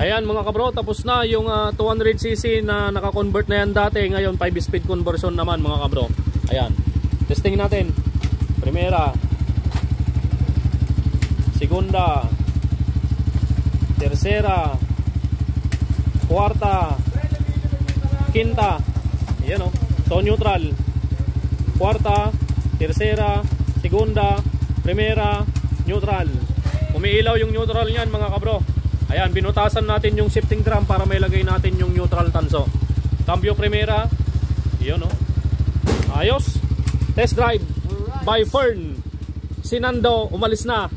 Ayan mga kabro, tapos na yung 200cc na naka-convert na yan dati. Ngayon 5-speed conversion naman mga kabro. Ayan, testing natin. Primera, segunda, tercera, cuarta, quinta. Ayan o, so neutral. Cuarta, tercera, segunda, primera, neutral. Umiilaw yung neutral niyan mga kabro. Ayan, binutasan natin yung shifting drum para may lagay natin yung neutral tanso. Cambio primera. Yun o. Ayos. Test drive by Fern. Si Nando umalis na.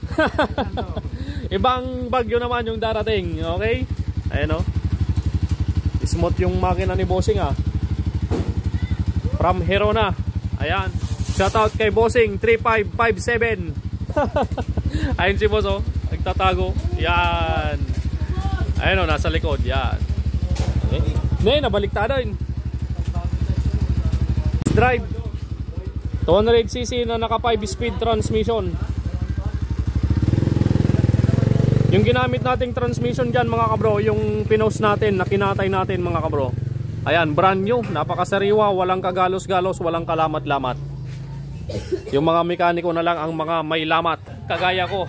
Ibang bagyo naman yung darating. Okay? Ayan o. Smooth yung makina ni Bossing ah. From Herona. Ayan. Shoutout kay Bossing 3557. Ayun si Boss oh. Nagtatago. Yan. Ayun o, nasa likod. Yan. Okay. Ngayon, nabaliktada yun. Drive 200cc na naka 5-speed transmission. Yung ginamit nating transmission dyan mga kabro, yung pinost natin, nakinatay natin mga kabro. Ayan, brand new, napakasariwa, walang kagalos-galos, walang kalamat-lamat. Yung mga mekaniko na lang ang mga may lamat, kagaya ko.